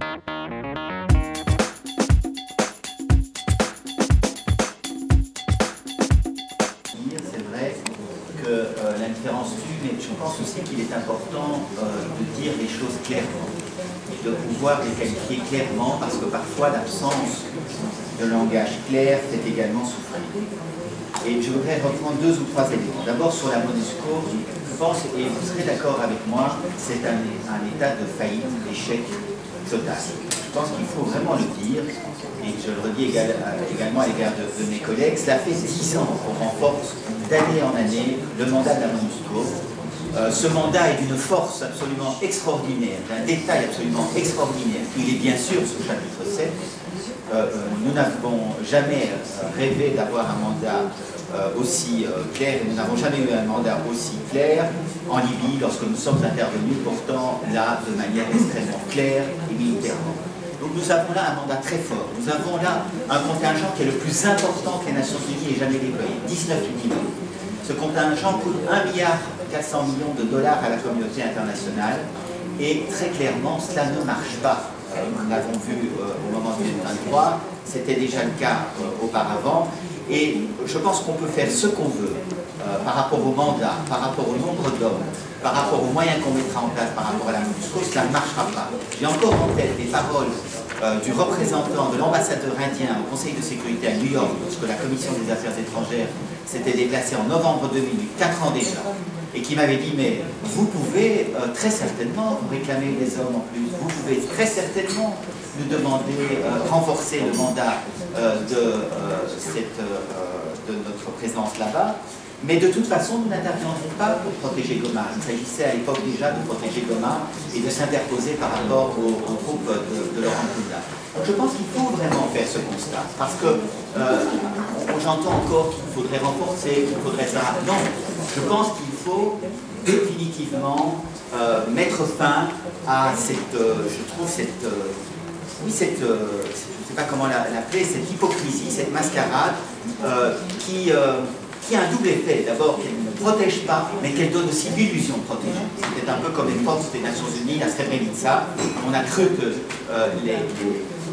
C'est vrai que l'indifférence tue, mais je pense aussi qu'il est important de dire les choses clairement, de pouvoir les qualifier clairement, parce que parfois l'absence de langage clair fait également souffrir. Et je voudrais reprendre 2 ou 3 éléments. D'abord sur la MONUSCO, je pense, et vous serez d'accord avec moi, c'est un état de faillite, d'échec total. Je pense qu'il faut vraiment le dire, et je le redis également à l'égard de mes collègues, cela fait 10 ans qu'on renforce d'année en année le mandat de la MONUSCO. Ce mandat est d'une force absolument extraordinaire, d'un détail absolument extraordinaire. Il est bien sûr sous chapitre 7. Nous n'avons jamais rêvé d'avoir un mandat aussi clair, et nous n'avons jamais eu un mandat aussi clair en Libye lorsque nous sommes intervenus, pourtant là de manière extrêmement claire et militairement. Donc nous avons là un mandat très fort. Nous avons là un contingent qui est le plus important que les Nations Unies aient jamais déployé, 19 millions. Ce contingent coûte 1,4 milliard de dollars à la communauté internationale et très clairement cela ne marche pas. Nous l'avons vu au moment de 2023, c'était déjà le cas auparavant, et je pense qu'on peut faire ce qu'on veut par rapport au mandat, par rapport au nombre d'hommes, par rapport aux moyens qu'on mettra en place par rapport à la MONUSCO, cela ne marchera pas. J'ai encore en tête les paroles du représentant de l'ambassadeur indien au Conseil de sécurité à New York, lorsque la Commission des Affaires étrangères s'était déplacée en novembre 2008, 4 ans déjà, et qui m'avait dit, mais vous pouvez très certainement vous réclamer des hommes en plus, vous pouvez très certainement nous demander renforcer le mandat de notre présence là-bas, mais de toute façon, nous n'interviendrons pas pour protéger Goma. Il s'agissait à l'époque déjà de protéger Goma et de s'interposer par rapport aux troupes de Laurent Nkunda. Donc je pense qu'il faut vraiment faire ce constat, parce que j'entends encore qu'il faudrait renforcer, qu'il faudrait ça. Non, je pense qu'il faut définitivement mettre fin à cette, je trouve, cette, je ne sais pas comment l'appeler, cette hypocrisie, cette mascarade qui a un double effet. D'abord, qu'elle ne protège pas, mais qu'elle donne aussi l'illusion de protéger. C'était un peu comme les forces des Nations Unies, à Srebrenica. On a cru que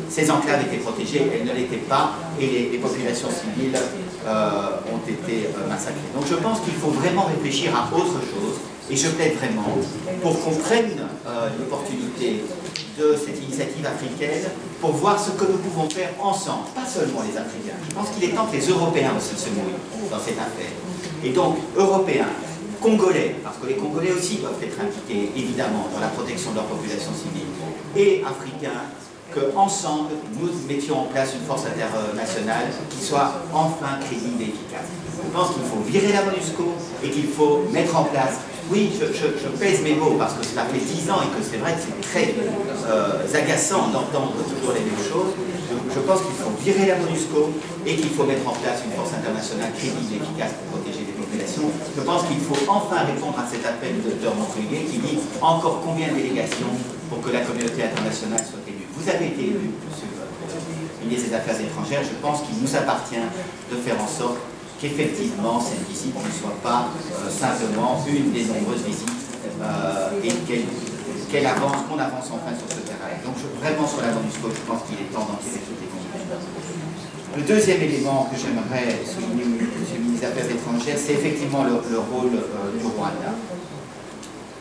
ces enclaves étaient protégées, elles ne l'étaient pas, et les populations civiles ont été massacrées. Donc je pense qu'il faut vraiment réfléchir à autre chose, et je plaide vraiment pour qu'on prenne l'opportunité de cette initiative africaine pour voir ce que nous pouvons faire ensemble, pas seulement les Africains. Je pense qu'il est temps que les Européens aussi se mouillent dans cette affaire. Et donc, Européens, Congolais, parce que les Congolais aussi doivent être impliqués, évidemment, dans la protection de leur population civile, et Africains, qu'ensemble, nous mettions en place une force internationale qui soit enfin crédible et efficace. Je pense qu'il faut virer la MONUSCO et qu'il faut mettre en place. Oui, je pèse mes mots parce que cela fait 10 ans et que c'est vrai que c'est très agaçant d'entendre toujours les mêmes choses. Je pense qu'il faut virer la MONUSCO et qu'il faut mettre en place une force internationale crédible et efficace pour protéger les populations. Je pense qu'il faut enfin répondre à cet appel de Dr Montpellier qui dit encore combien de délégations pour que la communauté internationale soit élue. Vous avez été élu, monsieur le ministre des Affaires étrangères. Je pense qu'il nous appartient de faire en sorte qu'effectivement cette visite ne soit pas simplement une des nombreuses visites et qu'on avance enfin sur ce terrain. Donc vraiment sur la MONUSCO, je pense qu'il est temps d'en tirer toutes les conséquences. Le deuxième élément que j'aimerais souligner, monsieur le ministre des Affaires étrangères, c'est effectivement le rôle du Rwanda.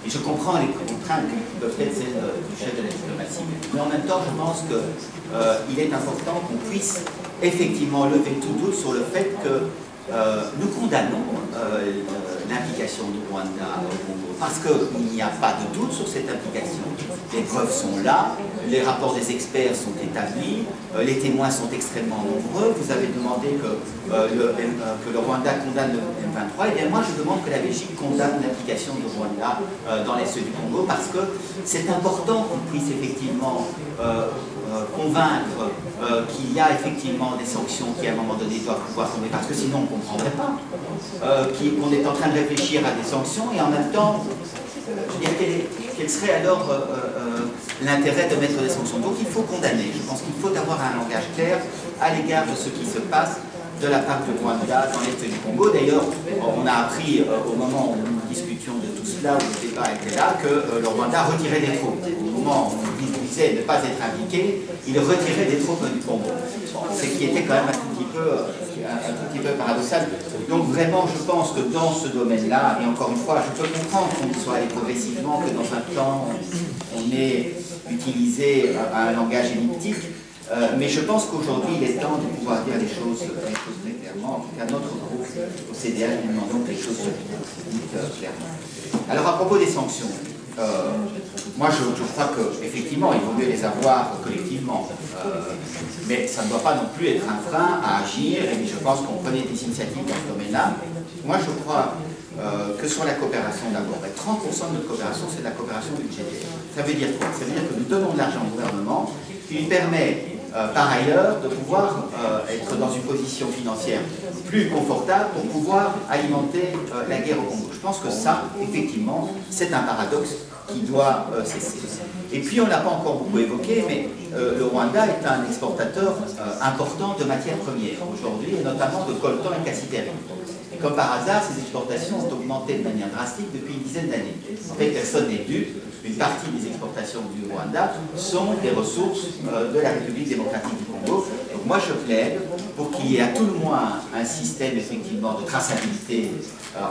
Et je comprends les contraintes qui peuvent être celles du chef de la diplomatie. Mais en même temps, je pense qu'il est important qu'on puisse effectivement lever tout doute sur le fait que nous condamnons l'implication du Rwanda au Congo, parce qu'il n'y a pas de doute sur cette implication. Les preuves sont là, les rapports des experts sont établis, les témoins sont extrêmement nombreux. Vous avez demandé que le Rwanda condamne le M23, et bien moi je demande que la Belgique condamne l'implication du Rwanda dans l'Est du Congo, parce que c'est important qu'on puisse effectivement convaincre qu'il y a effectivement des sanctions qui à un moment donné doivent pouvoir tomber, parce que sinon on ne comprendrait pas qu'on est en train de réfléchir à des sanctions et en même temps, quel serait alors l'intérêt de mettre des sanctions. Donc il faut condamner, je pense qu'il faut avoir un langage clair à l'égard de ce qui se passe de la part du Rwanda dans l'Est du Congo. D'ailleurs, on a appris au moment où nous discutions de tout cela, où le débat était là, que le Rwanda retirait des troupes. Au moment où nous disait ne pas être impliqué, il retirait des troupes du Congo. Bon, ce qui était quand même un tout petit peu paradoxal. Donc vraiment, je pense que dans ce domaine-là, et encore une fois, je peux comprendre qu'on soit allé progressivement, que dans un temps, on ait utilisé un langage elliptique, mais je pense qu'aujourd'hui, il est temps de pouvoir dire les choses très clairement. En tout cas, notre groupe au CDH, nous demandons que les choses se disent clairement. Alors, à propos des sanctions, moi, je crois qu'effectivement, il vaut mieux les avoir collectivement. Mais ça ne doit pas non plus être un frein à agir, et je pense qu'on prenait des initiatives dans ce domaine-là. Moi, je crois que sur la coopération d'abord, 30% de notre coopération, c'est de la coopération budgétaire. Ça veut dire quoi? Ça veut dire que nous donnons de l'argent au gouvernement qui lui permet par ailleurs de pouvoir être dans une position financière plus confortable pour pouvoir alimenter la guerre au Congo. Je pense que ça, effectivement, c'est un paradoxe qui doit cesser. Et puis, on n'a pas encore beaucoup évoqué, mais le Rwanda est un exportateur important de matières premières aujourd'hui, et notamment de coltan et cassiterie. Et comme par hasard, ces exportations ont augmenté de manière drastique depuis une dizaine d'années. En fait, personne n'est dupe. Une partie des exportations du Rwanda sont des ressources de la République démocratique du Congo. Donc moi, je plaide pour qu'il y ait à tout le moins un système effectivement de traçabilité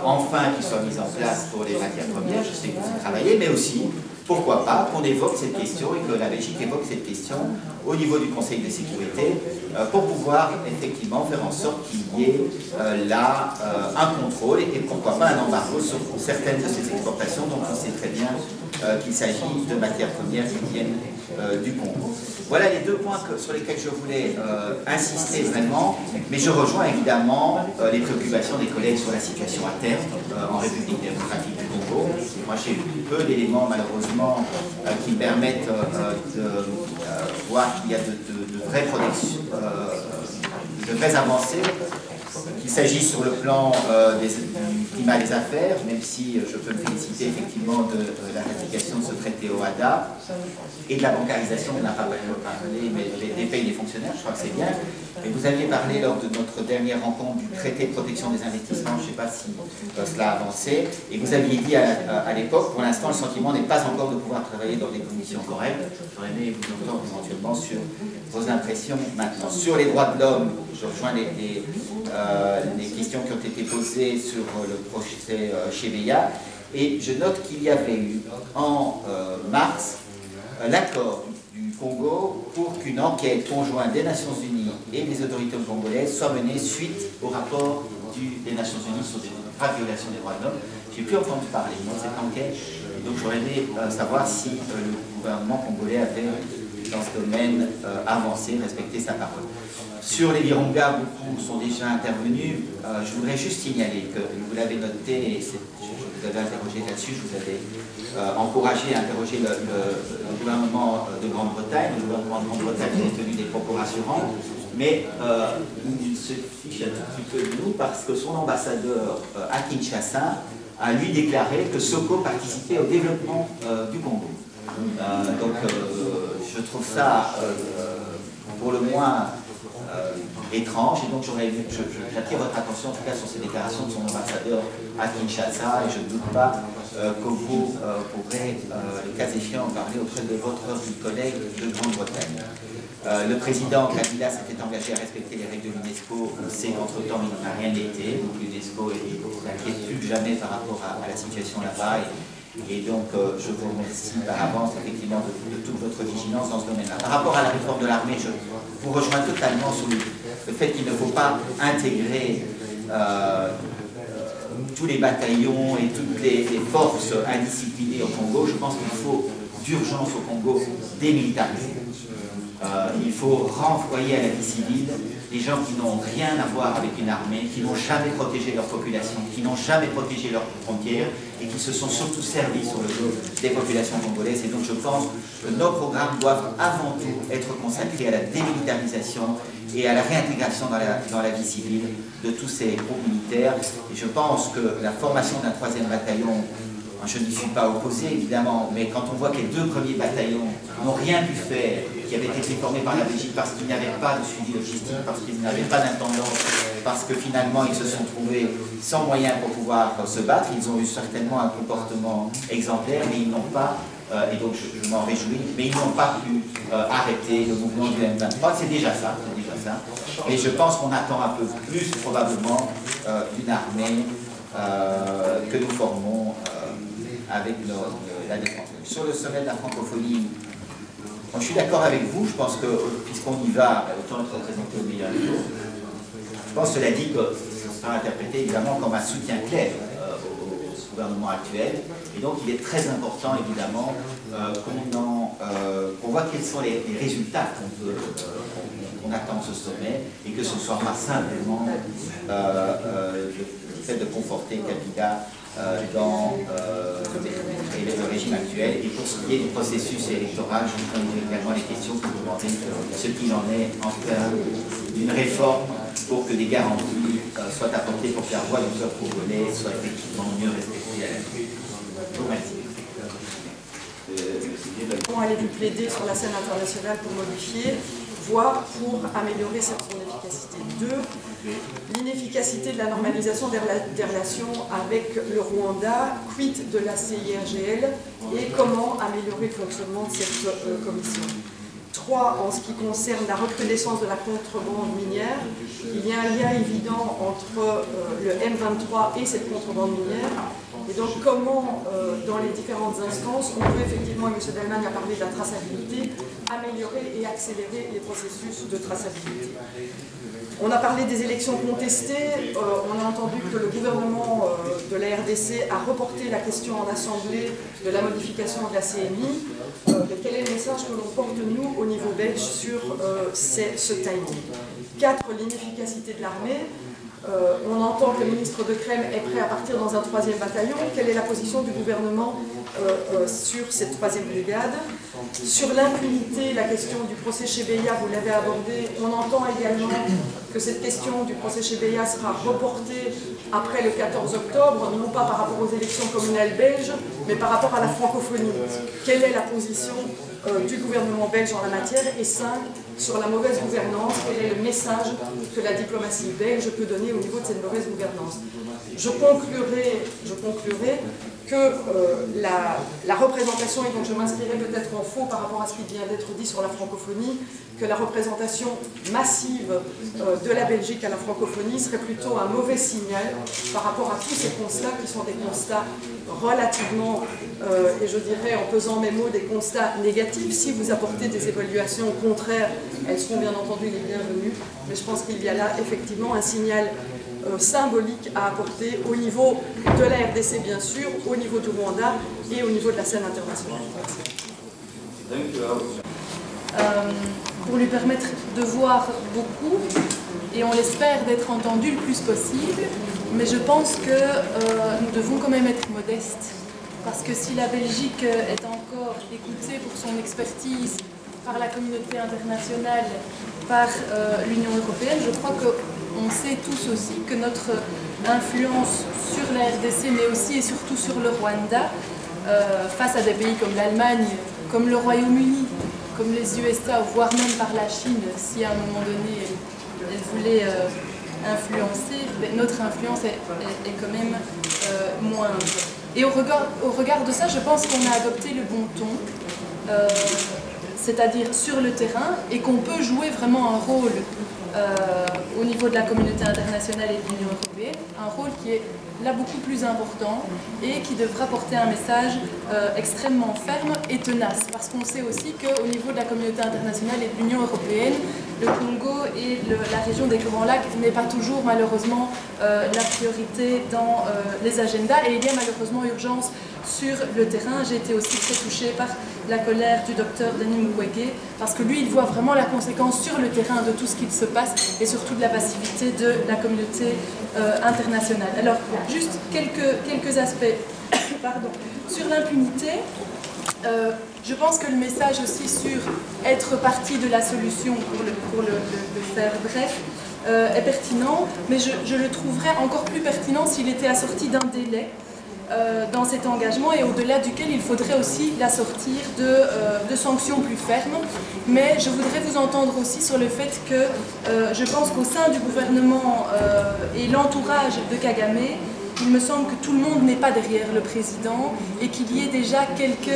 enfin qui soit mis en place pour les matières premières. Je sais que vous y travaillez, mais aussi, pourquoi pas, qu'on évoque cette question et que la Belgique évoque cette question au niveau du Conseil de sécurité pour pouvoir effectivement faire en sorte qu'il y ait là un contrôle et pourquoi pas un embargo sur certaines de ces exportations dont on sait très bien qu'il s'agit de matières premières qui viennent du Congo. Voilà les deux points sur lesquels je voulais insister vraiment, mais je rejoins évidemment les préoccupations des collègues sur la situation interne en République démocratique du Congo. Moi j'ai peu d'éléments malheureusement qui me permettent de voir qu'il y a de vraies protections, de vraies avancées, qu'il s'agisse sur le plan du climat des affaires, même si je peux me féliciter effectivement de la ratification de ce traité OHADA et de la bancarisation, on n'a pas parlé, mais des pays des fonctionnaires, je crois que c'est bien. Et vous aviez parlé lors de notre dernière rencontre du traité de protection des investissements, je ne sais pas si cela a avancé, et vous aviez dit à l'époque, pour l'instant, le sentiment n'est pas encore de pouvoir travailler dans des conditions correctes. J'aurais aimé vous entendre éventuellement sur vos impressions maintenant. Sur les droits de l'homme, je rejoins les questions qui ont été posées sur le procès Chebeya, et je note qu'il y avait eu en mars l'accord du Congo pour qu'une enquête conjointe des Nations Unies et des autorités congolaises soit menée suite au rapport des Nations Unies sur des graves violations des droits de l'homme. Je n'ai plus entendu parler de cette enquête, donc j'aurais aimé savoir si le gouvernement congolais avait, dans ce domaine, avancé, respecté sa parole. Sur les Virunga, beaucoup sont déjà intervenus. Je voudrais juste signaler que vous l'avez noté, et je vous avais interrogé là-dessus, je vous avais encouragé à interroger le gouvernement de Grande-Bretagne. Le gouvernement de Grande-Bretagne a tenu des propos rassurants, mais il se fiche un tout petit peu de nous parce que son ambassadeur à Kinshasa a lui déclaré que Soko participait au développement du Congo. Donc je trouve ça pour le moins étrange, et donc j'attire votre attention en tout cas sur ces déclarations de son ambassadeur à Kinshasa, et je ne doute pas que vous pourrez, le cas échéant, parler auprès de votre collègue de Grande-Bretagne. Le président Kabila s'était engagé à respecter les règles de l'UNESCO. On sait qu'entre-temps, il n'en a rien été, donc l'UNESCO n'inquiète plus que jamais par rapport à la situation là-bas. Et donc, je vous remercie par avance, effectivement, de toute votre vigilance dans ce domaine-là. Par rapport à la réforme de l'armée, je vous rejoins totalement sur le fait qu'il ne faut pas intégrer tous les bataillons et toutes les forces indisciplinées au Congo. Je pense qu'il faut d'urgence au Congo démilitariser. Il faut renvoyer à la vie civile des gens qui n'ont rien à voir avec une armée, qui n'ont jamais protégé leur population, qui n'ont jamais protégé leurs frontières et qui se sont surtout servis sur le dos des populations congolaises. Et donc je pense que nos programmes doivent avant tout être consacrés à la démilitarisation et à la réintégration dans la vie civile de tous ces groupes militaires. Et je pense que la formation d'un 3e bataillon, je n'y suis pas opposé évidemment, mais quand on voit que les 2 premiers bataillons n'ont rien pu faire, qui avaient été formés par la Belgique parce qu'il n'y avait pas de suivi logistique, parce qu'ils n'avaient pas d'intendance, parce que finalement ils se sont trouvés sans moyens pour pouvoir se battre, ils ont eu certainement un comportement exemplaire, mais ils n'ont pas et donc je m'en réjouis, mais ils n'ont pas pu arrêter le mouvement du M23, c'est déjà ça, et je pense qu'on attend un peu plus probablement d'une armée que nous formons avec la défense. Sur le sommet de la francophonie, je suis d'accord avec vous, je pense que puisqu'on y va, autant être représenté au meilleur niveau. Je pense, cela dit, que ce sera interprété évidemment comme un soutien clair au gouvernement actuel. Et donc il est très important évidemment qu'on voit quels sont les résultats qu'on attend de ce sommet et que ce ne soit pas simplement le fait de conforter Kabila dans le régime actuel. Et pour ce qui est du processus électoral, je vous pose également les questions pour vous demander ce qu'il en est en termes d'une réforme pour que des garanties soient apportées pour que la voix du peuple congolais soit effectivement mieux respectée à la vie. Je vous remercie. On allait vous plaider sur la scène internationale pour modifier, voire pour améliorer son efficacité. 2. L'inefficacité de la normalisation des relations avec le Rwanda, quid de la CIRGL et comment améliorer le fonctionnement de cette commission. 3. En ce qui concerne la recrudescence de la contrebande minière, il y a un lien évident entre le M23 et cette contrebande minière. Et donc comment, dans les différentes instances, on peut effectivement, et M. Delmagne a parlé de la traçabilité, améliorer et accélérer les processus de traçabilité. On a parlé des élections contestées, on a entendu que le gouvernement de la RDC a reporté la question en assemblée de la modification de la CNI. Quel est le message que l'on porte, nous, au niveau belge, sur ce timing? 4. L'inefficacité de l'armée. On entend que le ministre de Crème est prêt à partir dans un 3e bataillon. Quelle est la position du gouvernement sur cette 3e brigade? Sur l'impunité, la question du procès Chebeya, vous l'avez abordé. On entend également que cette question du procès Chebeya sera reportée après le 14 octobre, non pas par rapport aux élections communales belges, mais par rapport à la francophonie. Quelle est la position du gouvernement belge en la matière? Et 5, sur la mauvaise gouvernance, quel est le message que la diplomatie belge peut donner au niveau de cette mauvaise gouvernance? Je conclurai que la représentation, et donc je m'inscrirai peut-être en faux par rapport à ce qui vient d'être dit sur la francophonie, que la représentation massive de la Belgique à la francophonie serait plutôt un mauvais signal par rapport à tous ces constats qui sont des constats relativement, et je dirais en pesant mes mots, des constats négatifs. Si vous apportez des évaluations contraires, elles seront bien entendu les bienvenues, mais je pense qu'il y a là effectivement un signal symbolique à apporter au niveau de la RDC bien sûr, au niveau du Rwanda et au niveau de la scène internationale. Pour lui permettre de voir beaucoup et on l'espère d'être entendu le plus possible, mais je pense que nous devons quand même être modestes parce que si la Belgique est encore écoutée pour son expertise par la communauté internationale, par l'Union européenne, je crois qu'on sait tous aussi que notre influence sur la RDC, mais aussi et surtout sur le Rwanda, face à des pays comme l'Allemagne, comme le Royaume-Uni, comme les USA, voire même par la Chine, si à un moment donné elle voulait influencer, notre influence est quand même moindre. Et au regard de ça, je pense qu'on a adopté le bon ton, c'est-à-dire sur le terrain, et qu'on peut jouer vraiment un rôle au niveau de la communauté internationale et de l'Union européenne, un rôle qui est là beaucoup plus important et qui devra porter un message extrêmement ferme et tenace. Parce qu'on sait aussi qu'au niveau de la communauté internationale et de l'Union européenne, le Congo et la région des Grands Lacs n'est pas toujours malheureusement la priorité dans les agendas et il y a malheureusement urgence sur le terrain. J'ai été aussi très touchée par la colère du docteur Denis Mukwege parce que lui il voit vraiment la conséquence sur le terrain de tout ce qu'il se passe et surtout de la passivité de la communauté internationale. Alors juste quelques aspects pardon. Sur l'impunité. Je pense que le message aussi sur être partie de la solution, pour le faire bref, est pertinent, mais je le trouverais encore plus pertinent s'il était assorti d'un délai dans cet engagement et au-delà duquel il faudrait aussi l'assortir de sanctions plus fermes. Mais je voudrais vous entendre aussi sur le fait que je pense qu'au sein du gouvernement et l'entourage de Kagame, il me semble que tout le monde n'est pas derrière le président et qu'il y ait déjà quelques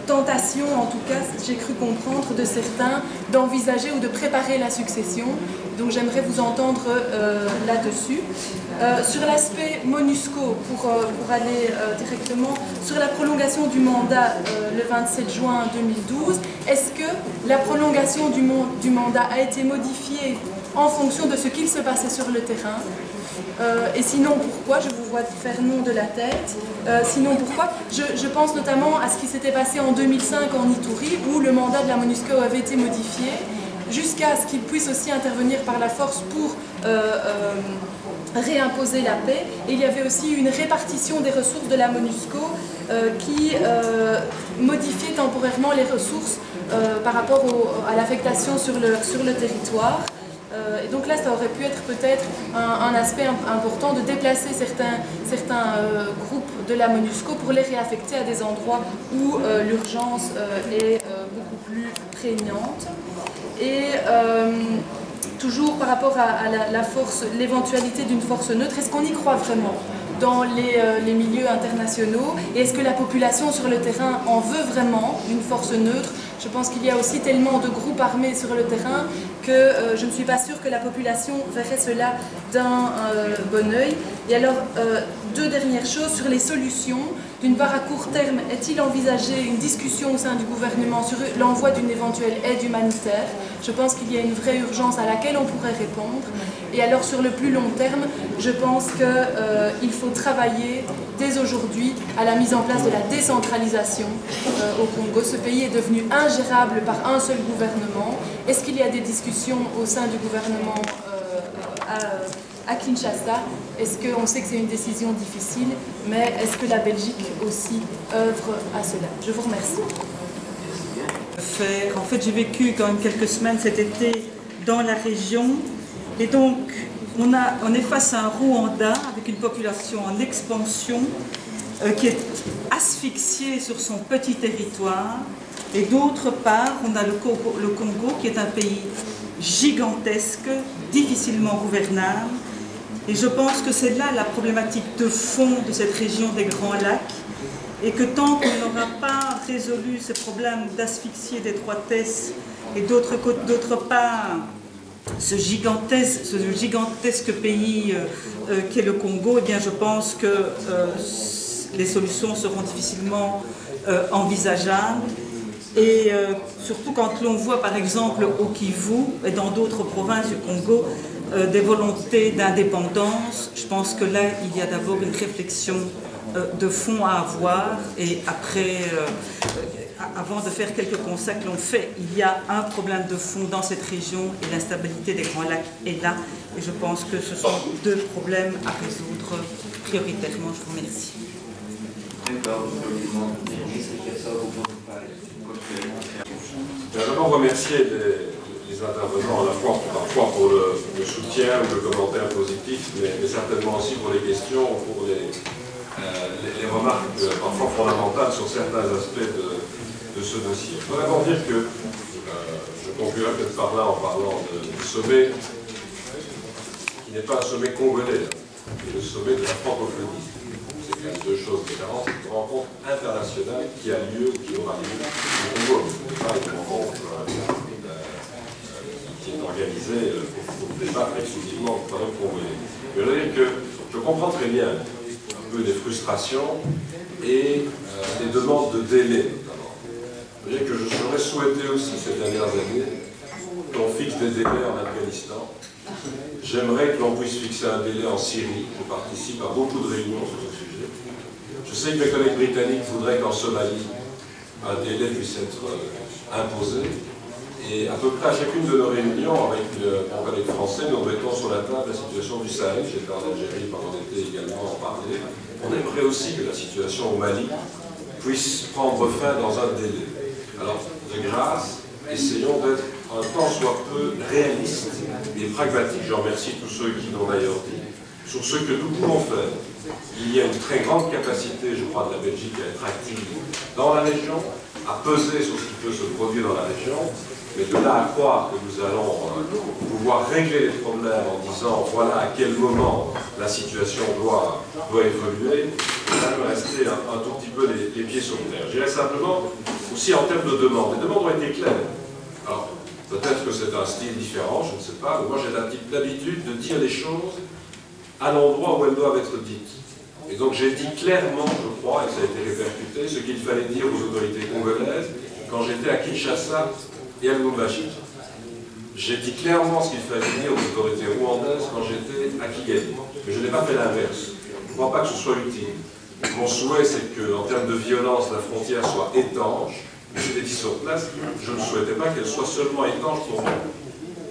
tentations, en tout cas, j'ai cru comprendre de certains, d'envisager ou de préparer la succession. Donc j'aimerais vous entendre là-dessus. Sur l'aspect MONUSCO, pour aller directement sur la prolongation du mandat le 27 juin 2012, est-ce que la prolongation du mandat a été modifiée en fonction de ce qu'il se passait sur le terrain? Et sinon, pourquoi? Je vous vois faire non de la tête. Sinon, pourquoi? Je pense notamment à ce qui s'était passé en 2005 en Ituri, où le mandat de la MONUSCO avait été modifié, jusqu'à ce qu'il puisse aussi intervenir par la force pour réimposer la paix. Et il y avait aussi une répartition des ressources de la MONUSCO qui modifiait temporairement les ressources par rapport à l'affectation sur le territoire. Et donc là, ça aurait pu être peut-être un aspect important de déplacer certains groupes de la MONUSCO pour les réaffecter à des endroits où l'urgence est beaucoup plus prégnante. Et toujours par rapport à la force, l'éventualité d'une force neutre, est-ce qu'on y croit vraiment dans les milieux internationaux? Et est-ce que la population sur le terrain en veut vraiment d'une force neutre? Je pense qu'il y a aussi tellement de groupes armés sur le terrain que je ne suis pas sûre que la population verrait cela d'un bon œil. Et alors, deux dernières choses sur les solutions. D'une part, à court terme, est-il envisagé une discussion au sein du gouvernement sur l'envoi d'une éventuelle aide humanitaire? Je pense qu'il y a une vraie urgence à laquelle on pourrait répondre. Et alors, sur le plus long terme, je pense qu'il faut travailler dès aujourd'hui à la mise en place de la décentralisation au Congo. Ce pays est devenu ingérable par un seul gouvernement. Est-ce qu'il y a des discussions au sein du gouvernement à Kinshasa? Est-ce qu'on sait que c'est une décision difficile, mais est-ce que la Belgique aussi œuvre à cela? Je vous remercie. En fait, j'ai vécu quand même quelques semaines cet été dans la région, et donc on est face à un Rwanda avec une population en expansion qui est asphyxiée sur son petit territoire, et d'autre part on a le Congo qui est un pays gigantesque, difficilement gouvernable. Et je pense que c'est là la problématique de fond de cette région des Grands Lacs, et que tant qu'on n'aura pas résolu ce problème d'asphyxie et d'étroitesse, et d'autre part ce gigantesque pays qu'est le Congo, eh bien je pense que les solutions seront difficilement envisageables. Et surtout quand l'on voit par exemple au Kivu et dans d'autres provinces du Congo des volontés d'indépendance, je pense que là il y a d'abord une réflexion de fond à avoir, et après, avant de faire quelques constats que l'on fait, il y a un problème de fond dans cette région, et l'instabilité des Grands Lacs est là, et je pense que ce sont deux problèmes à résoudre prioritairement. Je vous remercie. Je vais d'abord remercier les intervenants à la fois parfois pour le soutien ou le commentaire positif, mais certainement aussi pour les questions, pour les remarques parfois fondamentales sur certains aspects de ce dossier. Je voudrais d'abord dire que je conclurai peut-être par là en parlant du sommet, qui n'est pas un sommet congolais, mais le sommet de la francophonie. C'est quand même deux choses différentes. C'est une rencontre internationale qui a lieu, qui aura lieu au Congo. Ce n'est pas une rencontre qui est organisée pour débattre exclusivement du problème congolais. Je veux dire que je comprends très bien un peu des frustrations et des demandes de délai, notamment. Je veux dire que je serais souhaité aussi ces dernières années qu'on fixe des délais en Afghanistan. J'aimerais que l'on puisse fixer un délai en Syrie. Je participe à beaucoup de réunions sur ce sujet. Je sais que mes collègues britanniques voudraient qu'en Somalie, un délai puisse être imposé. Et à peu près à chacune de nos réunions avec mon collègue français, nous mettons sur la table la situation du Sahel. J'étais en Algérie pendant l'été également en parler. On aimerait aussi que la situation au Mali puisse prendre fin dans un délai. Alors, de grâce, essayons d'être un tant soit peu réalistes et pragmatiques. Je remercie tous ceux qui l'ont d'ailleurs dit. Sur ce que nous pouvons faire, il y a une très grande capacité, je crois, de la Belgique à être active dans la région, à peser sur ce qui peut se produire dans la région. Mais de là à croire que nous allons pouvoir régler les problèmes en disant voilà à quel moment la situation doit évoluer, ça va rester un tout petit peu les pieds sur terre. Je dirais simplement aussi en termes de demandes. Les demandes ont été claires. Alors, peut-être que c'est un style différent, je ne sais pas, mais moi j'ai l'habitude de dire les choses à l'endroit où elles doivent être dites. Et donc j'ai dit clairement, je crois, et ça a été répercuté, ce qu'il fallait dire aux autorités congolaises quand j'étais à Kinshasa et à Lubumbashi. J'ai dit clairement ce qu'il fallait dire aux autorités rwandaises quand j'étais à Kigali. Mais je n'ai pas fait l'inverse. Je ne crois pas que ce soit utile. Mon souhait, c'est qu'en termes de violence, la frontière soit étanche. Je l'ai dit sur place, je ne souhaitais pas qu'elle soit seulement étanche pour moi.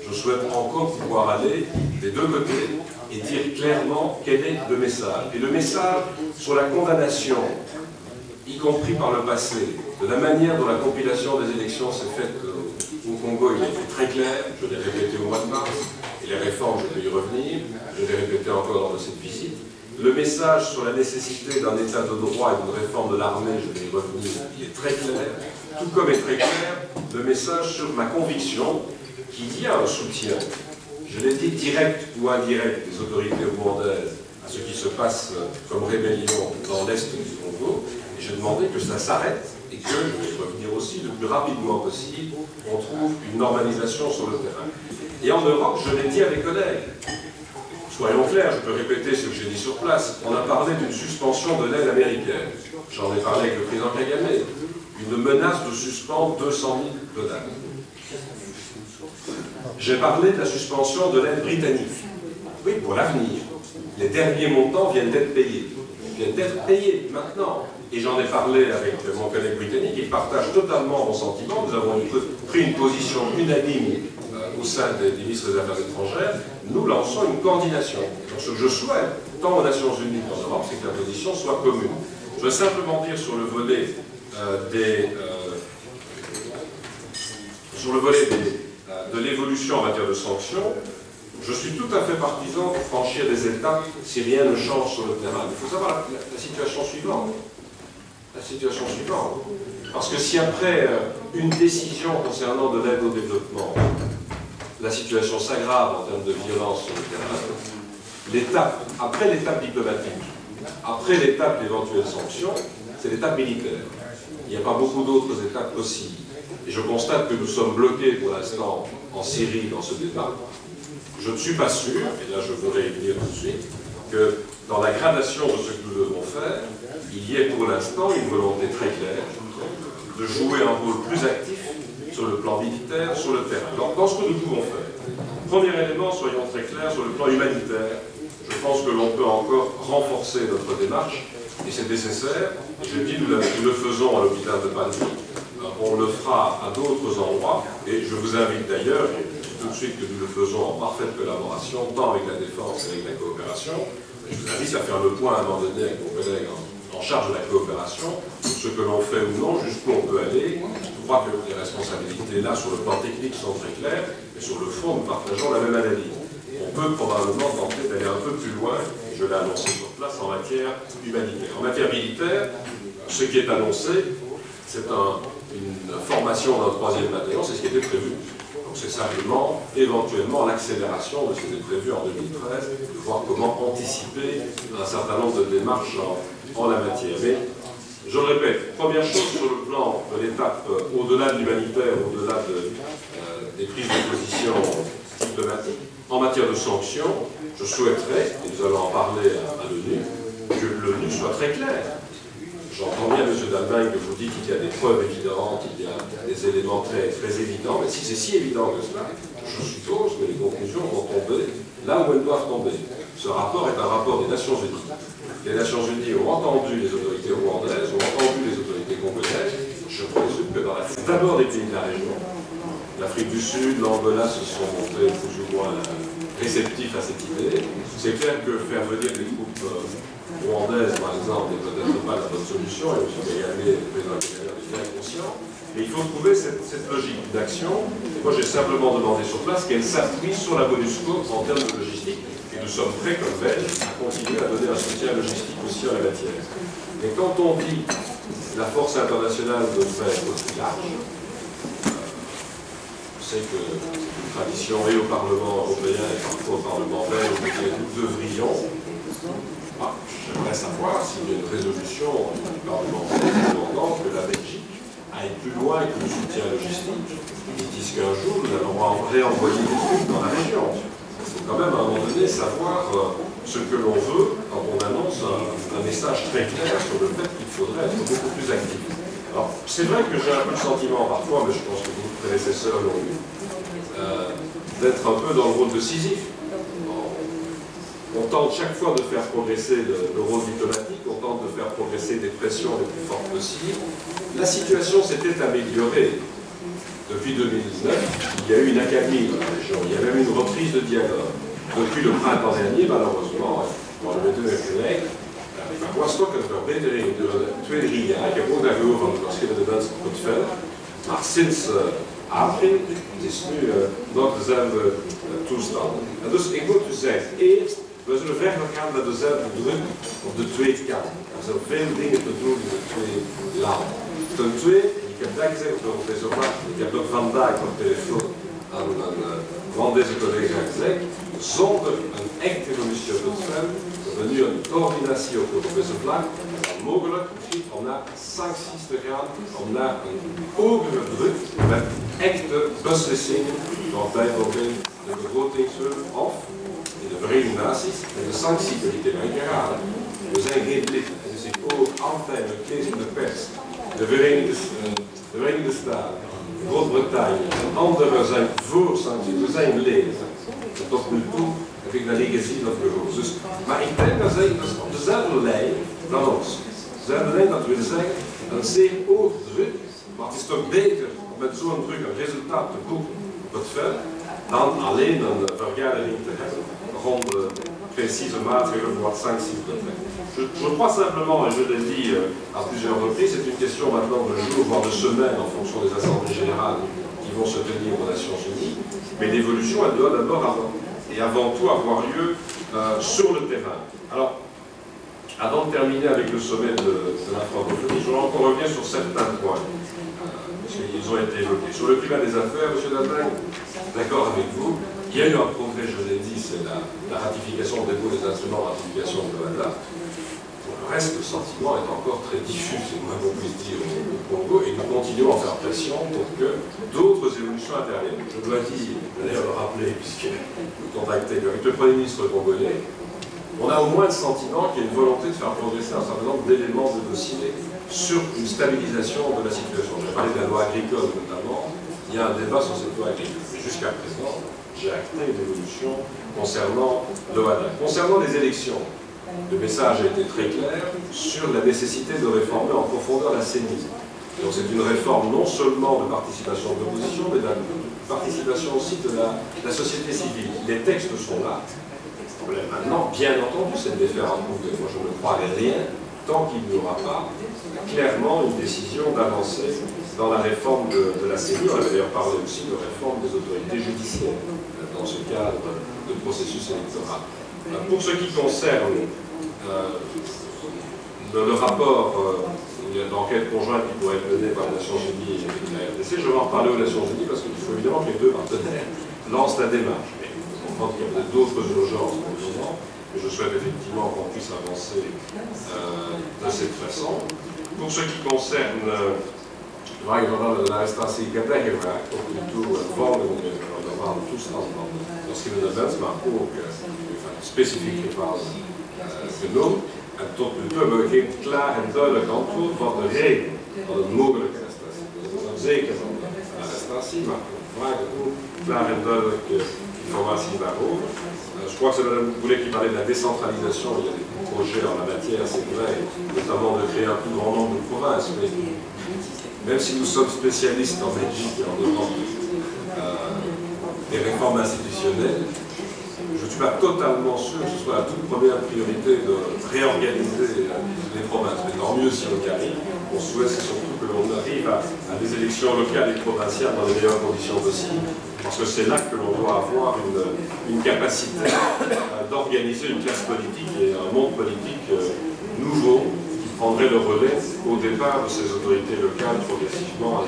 Je souhaite encore pouvoir aller des deux côtés et dire clairement quel est le message. Et le message sur la condamnation, y compris par le passé, de la manière dont la compilation des élections s'est faite au Congo, il a été très clair, je l'ai répété au mois de mars, et les réformes, je vais y revenir, je l'ai répété encore lors de cette visite. Le message sur la nécessité d'un état de droit et d'une réforme de l'armée, je vais y revenir, il est très clair. Tout comme est très clair le message sur ma conviction qu'il y a un soutien, je l'ai dit, direct ou indirect, des autorités rwandaises à ce qui se passe comme rébellion dans l'est du Congo, et j'ai demandé que ça s'arrête et que, je vais y revenir aussi, le plus rapidement possible, on trouve une normalisation sur le terrain. Et en Europe, je l'ai dit à mes collègues, soyons clairs, je peux répéter ce que j'ai dit sur place, on a parlé d'une suspension de l'aide américaine. J'en ai parlé avec le président Kagame, une menace de suspendre 200 000 $. J'ai parlé de la suspension de l'aide britannique. Oui, pour l'avenir. Les derniers montants viennent d'être payés. Viennent d'être payés maintenant. Et j'en ai parlé avec mon collègue britannique, il partage totalement mon sentiment. Nous avons pris une position unanime au sein des ministres des Affaires étrangères. Nous lançons une coordination. Donc ce que je souhaite, tant aux Nations Unies qu'en Europe, c'est que la position soit commune. Je veux simplement dire sur le volet de l'évolution en matière de sanctions, je suis tout à fait partisan pour franchir des étapes si rien ne change sur le terrain. Il faut savoir la situation suivante. La situation suivante. Parce que si après une décision concernant de l'aide au développement, la situation s'aggrave en termes de violence sur le terrain, après l'étape diplomatique, après l'étape d'éventuelles sanctions, c'est l'étape militaire. Il n'y a pas beaucoup d'autres étapes possibles. Et je constate que nous sommes bloqués pour l'instant en Syrie dans ce débat. Je ne suis pas sûr, et là je voudrais y venir tout de suite, que dans la gradation de ce que nous devons faire, il y ait pour l'instant une volonté très claire de jouer un rôle plus actif sur le plan militaire, sur le terrain. Alors, dans ce que nous pouvons faire, premier élément, soyons très clairs, sur le plan humanitaire, je pense que l'on peut encore renforcer notre démarche, et c'est nécessaire. Je dis, nous le faisons à l'hôpital de Paris, on le fera à d'autres endroits, et je vous invite d'ailleurs, tout de suite que nous le faisons en parfaite collaboration, tant avec la défense qu'avec la coopération. Je vous invite à faire le point à un moment donné avec mon collègue en charge de la coopération, sur ce que l'on fait ou non, jusqu'où on peut aller. Je crois que les responsabilités là, sur le plan technique, sont très claires, et sur le fond, nous partageons la même analyse. On peut probablement tenter d'aller un peu plus loin, et je l'ai annoncé sur place, en matière humanitaire. En matière militaire, ce qui est annoncé, c'est une formation d'un 3e bataillon, c'est ce qui était prévu. Donc c'est simplement, éventuellement, l'accélération de ce qui était prévu en 2013, de voir comment anticiper un certain nombre de démarches en la matière. Mais, je le répète, première chose sur le plan de l'étape au-delà de l'humanitaire, au-delà des prises de position diplomatiques, en matière de sanctions, je souhaiterais, et nous allons en parler à l'ONU, que l'ONU soit très claire. J'entends bien, M. Dalbin, que vous dites qu'il y a des preuves évidentes, il y a des éléments très, très évidents, mais si c'est si évident que cela, je suppose que les conclusions vont tomber là où elles doivent tomber. Ce rapport est un rapport des Nations Unies. Les Nations Unies ont entendu les autorités rwandaises, ont entendu les autorités congolaises. Je présume que dans d'abord des pays de la région, l'Afrique du Sud, l'Angola se sont montrés plus ou moins réceptifs à cette idée. C'est clair que faire venir des troupes rwandaises, par exemple, n'est peut-être pas la bonne solution, et M. Kagame, le président Kagame, est bien conscient. Mais il faut trouver cette logique d'action. Moi, j'ai simplement demandé sur place qu'elle s'appuie sur la MONUSCO en termes de logistique. Et nous sommes prêts, comme Belges, à continuer à donner un soutien logistique aussi en la matière. Mais quand on dit la force internationale de faire aussi large, sais que c'est une tradition et au Parlement européen et parfois au Parlement belge que nous devrions. J'aimerais savoir s'il y a une résolution du Parlement demandant que la Belgique aille plus loin que le soutien logistique. Ils disent qu'un jour, nous allons réenvoyer des trucs dans la région. Il faut quand même à un moment donné savoir ce que l'on veut quand on annonce un message très clair sur le fait qu'il faudrait être beaucoup plus actif. Alors, c'est vrai que j'ai un peu le sentiment parfois, mais je pense que beaucoup de prédécesseurs l'ont eu, d'être un peu dans le rôle de Sisyphe. On tente chaque fois de faire progresser le rôle diplomatique, on tente de faire progresser des pressions les plus fortes possibles. La situation s'était améliorée. Depuis 2019, il y a eu une accalmie dans la région, il y a même une reprise de dialogue. Depuis le printemps dernier, malheureusement, dans le Midden-Eurek, was toch een verbetering door de 2-3 jaar. Ik heb ook daar gehoord van de verschillende mensen op het veld. Maar sinds april is nu nog dezelfde toestanden. En dus ik moet u zeggen, eerst, we zullen verder gaan met dezelfde druk op de tweede kant. Er zijn veel dingen te doen in de twee landen. Ten tweede, ik heb dat gezegd op de Europese Vlak, ik heb ook vandaag op telefoon aan een van deze collega gezegd, zonder een echte commissie op het veld, we nu een coördinatie op Europese vlak, mogelijk misschien om naar sancties te gaan, om naar een hogere druk met echte beslissingen, zoals bijvoorbeeld de begrotingshulp of in de Verenigde Naties en de sanctiecomité van geraden. We zijn geen lid, dus ik ook altijd met lees in de pers. De Verenigde Staten, Groot-Brittannië en anderen zijn voor sancties, we zijn leden. En tot nu toe heb ik dat niet gezien of gehoord. Dus, maar ik denk dat zij op dezelfde lijn dan ons. Dezelfde lijn, dat wil zeggen, een zeer hoog druk, maar het is toch beter om met zo'n druk een resultaat te boeken op het veld, dan alleen een vergadering te hebben rond de precieze maatregelen voor wat sancties betreft. Je crois simplement, et je l'ai dit à plusieurs reprises, c'est une question maintenant de jours, voire de semaines en fonction des assemblées générales qui vont se tenir aux Nations Unies, mais l'évolution, elle doit d'abord et avant tout avoir lieu sur le terrain. Alors, avant de terminer avec le sommet de la francophonie, je voudrais encore revenir sur certains points, parce qu'ils ont été évoqués. Sur le climat des affaires, M. Dablin, d'accord avec vous, il y a eu un progrès, je l'ai dit, c'est la ratification au dépôt des instruments de ratification de l'OADA. Pour le reste, le sentiment est encore très diffus, c'est moins qu'on puisse dire au Congo, et nous continuons à faire pression pour que d'autres évolutions interviennent. Je dois dire, d'ailleurs le rappeler, puisque vous contactez avec le Premier ministre congolais, on a au moins le sentiment qu'il y a une volonté de faire progresser un certain nombre d'éléments de dossier sur une stabilisation de la situation. J'ai parlé de la loi agricole notamment, il y a un débat sur cette loi agricole. Mais jusqu'à présent, j'ai acté une évolution concernant l'OADA. Concernant les élections, le message a été très clair sur la nécessité de réformer en profondeur la CENI. Donc c'est une réforme non seulement de participation de l'opposition, mais de la participation aussi de la société civile. Les textes sont là. Maintenant, bien entendu, c'est de les faire approuver. Moi, je ne croirais rien tant qu'il n'y aura pas clairement une décision d'avancer dans la réforme de la CENI. On avait d'ailleurs parlé aussi de réforme des autorités judiciaires dans ce cadre de processus électoral. Pour ce qui concerne le rapport d'enquête conjointe qui pourrait être mené par les Nations Unies et la RDC, je vais en parler aux Nations Unies parce qu'il faut évidemment que les deux partenaires lancent la démarche. Je pense qu'il y a d'autres urgences pour le moment, mais je souhaite effectivement qu'on puisse avancer de cette façon. Pour ce qui concerne l'arrestation gevraagd, tot nu toe volgende normale toestanden van verschillende mensen, maar ook specifiek gevallen genoemd. En tot nu toe hebben we geen klaar en duidelijk antwoord van de reden van een mogelijke arrestatie. Dat is dan zeker van de arrestatie, maar we vragen ook klaar en duidelijk informatie daarover. Je crois que c'est Mme Boulet qui parlait de la décentralisation. Il y a des projets en la matière, c'est vrai, notamment de créer un plus grand nombre de provinces. Mais même si nous sommes spécialistes en Belgique et en Europe des réformes institutionnelles, je ne suis pas totalement sûr que ce soit la toute première priorité de réorganiser les provinces. Mais tant mieux si on y arrive. Mon souhait, c'est surtout que l'on arrive à des élections locales et provinciales dans les meilleures conditions possibles. Parce que c'est là que l'on doit avoir une capacité d'organiser une classe politique et un monde politique nouveau qui prendrait le relais au départ de ces autorités locales progressivement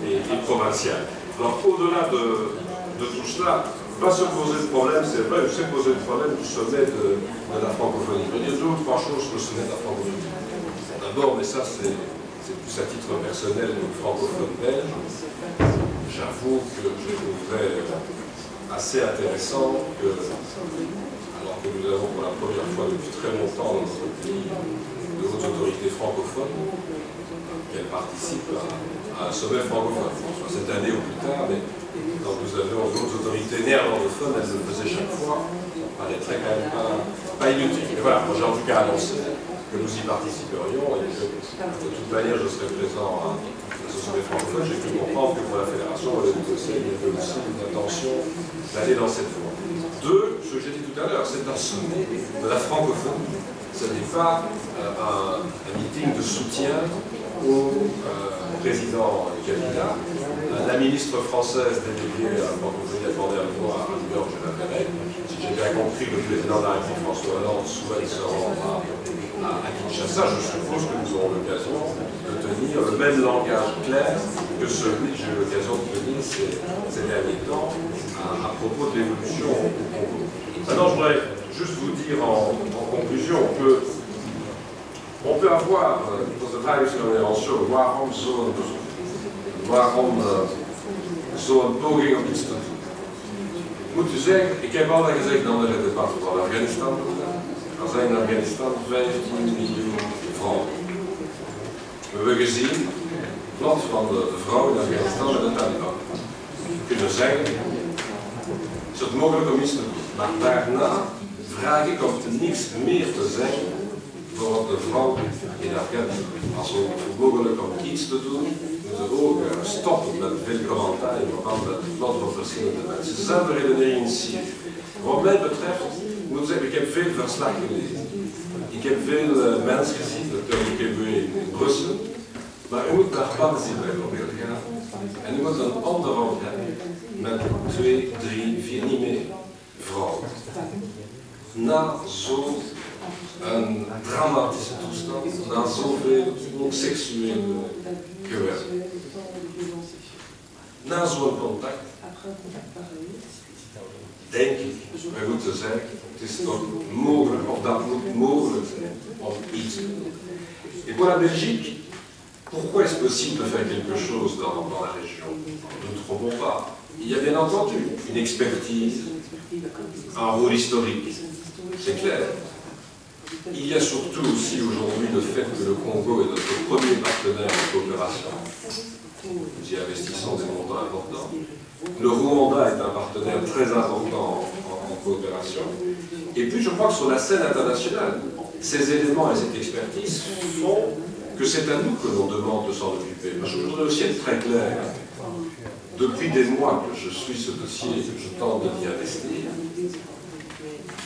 et provinciales. Alors, au-delà de tout cela, va se poser le problème, c'est vrai, s'est posé le problème du sommet de la francophonie. Je vais dire 2 ou 3 choses sur le sommet de la francophonie. D'abord, mais ça c'est plus à titre personnel que francophone belge, j'avoue que je trouverais assez intéressant que, alors que nous avons pour la première fois depuis très longtemps dans notre pays de hautes autorités francophones, qu'elles participent à un sommet francophone. Soit cette année ou plus tard, mais quand nous avions d'autres autorités néerlandophones, elles le faisaient chaque fois, ça paraîtrait quand même pas inutile. Mais voilà, moi j'ai en tout cas annoncé que nous y participerions et que de toute manière je serai présent à ce sommet francophone. J'ai pu comprendre que pour la Fédération wallonie-bruxelles, il y avait aussi une intention d'aller dans cette voie. 2, ce que j'ai dit tout à l'heure, c'est un sommet de la francophonie. Ce n'est pas un meeting de soutien au président Kabila. La ministre française déléguée à la francophonie a demandé à moi à New York, je la verrai. Si j'ai bien compris, le président de la République François Hollande souhaite se rendre à Kinshasa. Je suppose que nous aurons l'occasion de tenir le même langage clair que celui que j'ai eu l'occasion de tenir ces derniers temps à propos de l'évolution au Congo. Maintenant, je voudrais juste vous dire en conclusion que on peut avoir, zoals de vraag is zo, waarom zo'n poging om iets te doen? Moet u zeggen, ik heb al gezegd in andere debatten van Afghanistan, er zijn in Afghanistan 15 miljoen vrouwen. We hebben gezien, het lot van de vrouwen in Afghanistan met de Taliban. We kunnen zeggen, is het mogelijk om iets te doen, maar daarna vraag ik om niks meer te zeggen voor de vrouw in Afghanistan. Als we mogelijk om iets te doen, moeten we ook stoppen met veel commentaar in verband met het lot van verschillende mensen. Dezelfde redenering in Syrië. Wat mij betreft, ik moet zeggen, ik heb veel verslag gelezen. Ik heb veel mensen gezien, dat ik heb in Brussel. Maar u moet naar Panzi bijvoorbeeld gaan. En u moet een onderhoud hebben met 2, 3, 4, niet meer vrouwen. Na zo'n dramatische toestand, na zoveel seksueel geweld. Na zo'n contact, denk ik, wij moeten zeggen, het is toch mogelijk, of dat moet mogelijk zijn, om iets te doen. Et pour la Belgique, pourquoi est-ce possible de faire quelque chose dans la région? Ne nous trompons pas. Il y a bien entendu une expertise, un rôle historique, c'est clair. Il y a surtout aussi aujourd'hui le fait que le Congo est notre premier partenaire de coopération. Nous y investissons des montants importants. Le Rwanda est un partenaire très important en coopération. Et puis je crois que sur la scène internationale, ces éléments et cette expertise font que c'est à nous que l'on demande de s'en occuper. Parce que je voudrais aussi être très clair. Depuis des mois que je suis ce dossier, je tente de m'y investir.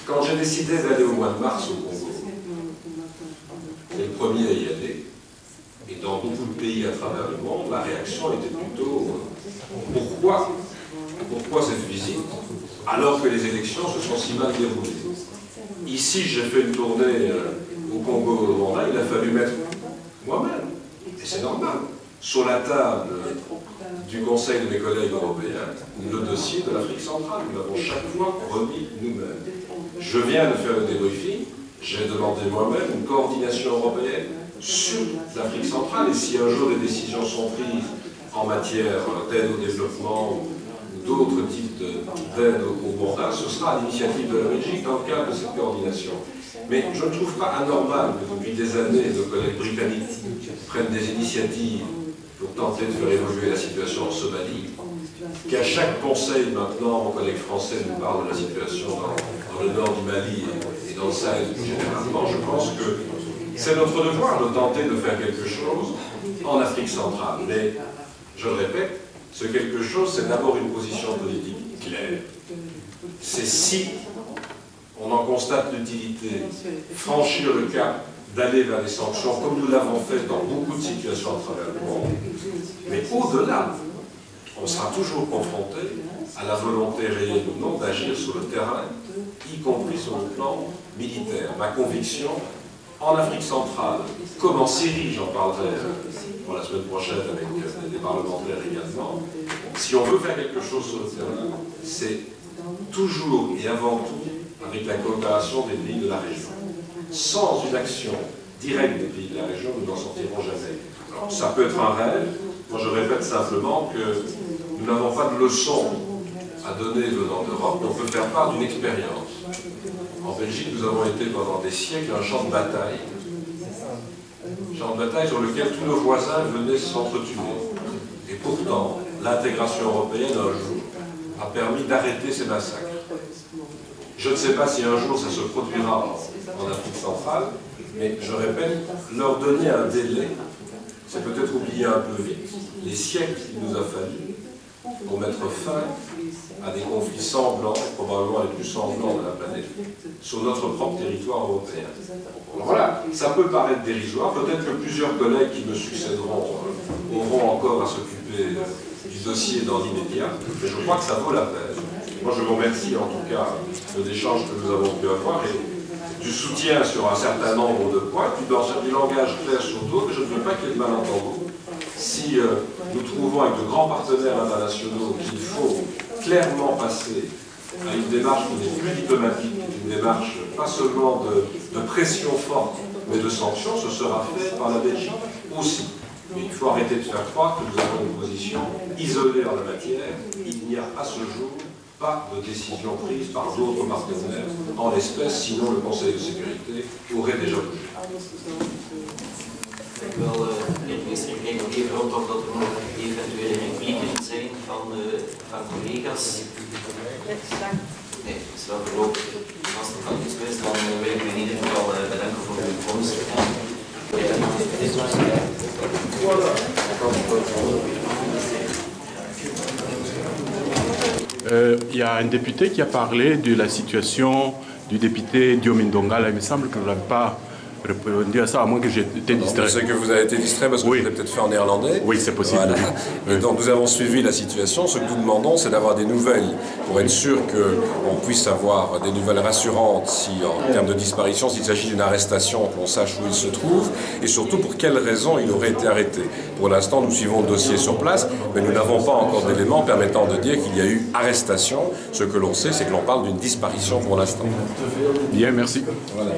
Quand j'ai décidé d'aller au mois de mars au Congo, et le premier à y aller, et dans beaucoup de pays à travers le monde, la réaction était plutôt pourquoi cette visite alors que les élections se sont si mal déroulées? Ici, j'ai fait une tournée au Congo, au Rwanda, il a fallu mettre moi-même, et c'est normal, sur la table du Conseil de mes collègues européens, le dossier de l'Afrique centrale. Nous l'avons chaque fois remis nous-mêmes. Je viens de faire le débriefing, j'ai demandé moi-même une coordination européenne sur l'Afrique centrale, et si un jour des décisions sont prises en matière d'aide au développement ou d'autres types d'aide au Rwanda, ce sera à l'initiative de la Belgique dans le cadre de cette coordination. Mais je ne trouve pas anormal que depuis des années, nos collègues britanniques prennent des initiatives pour tenter de faire évoluer la situation en Somalie, qu'à chaque conseil maintenant, mon collègue français nous parle de la situation dans le nord du Mali et dans le Sahel plus généralement. Je pense que c'est notre devoir de tenter de faire quelque chose en Afrique centrale. Mais, je le répète, ce quelque chose, c'est d'abord une position politique claire. C'est si on en constate l'utilité, franchir le cap d'aller vers des sanctions, comme nous l'avons fait dans beaucoup de situations à travers le monde. Mais au-delà, on sera toujours confronté à la volonté réelle ou non d'agir sur le terrain, y compris sur le plan militaire. Ma conviction, en Afrique centrale, comme en Syrie, j'en parlerai pour la semaine prochaine avec des parlementaires également, si on veut faire quelque chose sur le terrain, c'est toujours et avant tout avec la coopération des pays de la région. Sans une action directe des pays de la région, nous n'en sortirons jamais. Alors, ça peut être un rêve. Moi, je répète simplement que nous n'avons pas de leçons à donner venant d'Europe, mais on peut faire part d'une expérience. En Belgique, nous avons été pendant des siècles un champ de bataille. Champ de bataille sur lequel tous nos voisins venaient s'entretuer. Et pourtant, l'intégration européenne, un jour, a permis d'arrêter ces massacres. Je ne sais pas si un jour ça se produira en Afrique centrale, mais je répète, leur donner un délai, c'est peut-être oublier un peu vite les siècles qu'il nous a fallu pour mettre fin à des conflits sanglants, probablement les plus sanglants de la planète, sur notre propre territoire européen. Alors voilà, ça peut paraître dérisoire, peut-être que plusieurs collègues qui me succéderont auront encore à s'occuper du dossier dans l'immédiat, mais je crois que ça vaut la peine. Moi, je vous remercie en tout cas de l'échange que nous avons pu avoir et du soutien sur un certain nombre de points, puis dans du langage clair sur d'autres, mais je ne veux pas qu'il y ait de malentendu. Si nous trouvons avec de grands partenaires internationaux qu'il faut clairement passer à une démarche qui n'est plus diplomatique, une démarche pas seulement de pression forte, mais de sanctions, ce sera fait par la Belgique aussi. Mais il faut arrêter de faire croire que nous avons une position isolée en la matière. Il n'y a à ce jour pas de décision prise par d'autres partenaires en l'espèce, sinon le Conseil de sécurité aurait déjà bougé. Ik wil, minister, ik denk nog even rondom dat er nog eventuele replieken zijn van collega's. Nee, het is wel gelopen. Als het van iets is, dan wil ik u in ieder geval bedanken voor uw komst. Il y a un député qui a parlé de la situation du député Diomaye Ndongala. Il me semble que vous n'avez pas répondu à ça, à moins que j'ai été distrait. C'est que vous avez été distrait parce que vous l'avez peut-être fait en néerlandais. Oui, c'est possible. Voilà. Et donc nous avons suivi la situation. Ce que nous demandons, c'est d'avoir des nouvelles pour être sûr qu'on puisse avoir des nouvelles rassurantes si, en termes de disparition, s'il s'agit d'une arrestation, qu'on sache où il se trouve et surtout pour quelles raisons il aurait été arrêté. Pour l'instant, nous suivons le dossier sur place, mais nous n'avons pas encore d'éléments permettant de dire qu'il y a eu arrestation. Ce que l'on sait, c'est que l'on parle d'une disparition pour l'instant. Bien, merci. Voilà.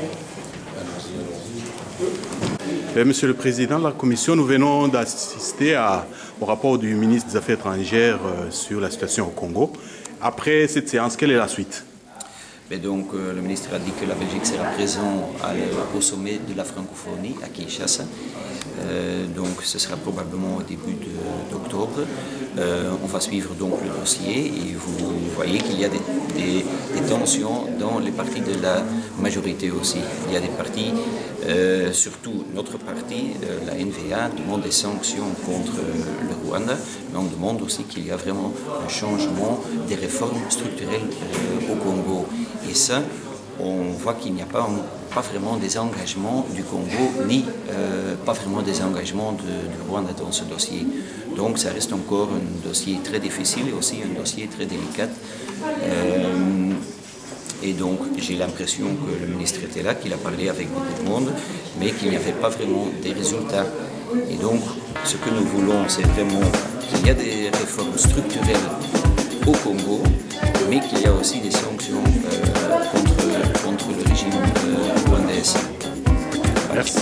Monsieur le Président de la Commission, nous venons d'assister au rapport du ministre des Affaires étrangères sur la situation au Congo. Après cette séance, quelle est la suite? Mais donc, le ministre a dit que la Belgique sera présente au sommet de la francophonie à Kinshasa. Donc, ce sera probablement au début d'octobre. On va suivre donc le dossier et vous voyez qu'il y a des tensions dans les partis de la majorité aussi. Il y a des partis, surtout notre parti, la NVA, demande des sanctions contre le Rwanda, mais on demande aussi qu'il y a vraiment un changement des réformes structurelles au Congo. Et ça, on voit qu'il n'y a pas vraiment des engagements du Congo, ni pas vraiment des engagements du Rwanda dans ce dossier. Donc ça reste encore un dossier très difficile et aussi un dossier très délicat. Et donc j'ai l'impression que le ministre était là, qu'il a parlé avec beaucoup de monde, mais qu'il n'y avait pas vraiment des résultats. Et donc ce que nous voulons, c'est vraiment qu'il y a des réformes structurelles au Congo, mais qu'il y a aussi des sanctions contre le régime rwandais. Merci.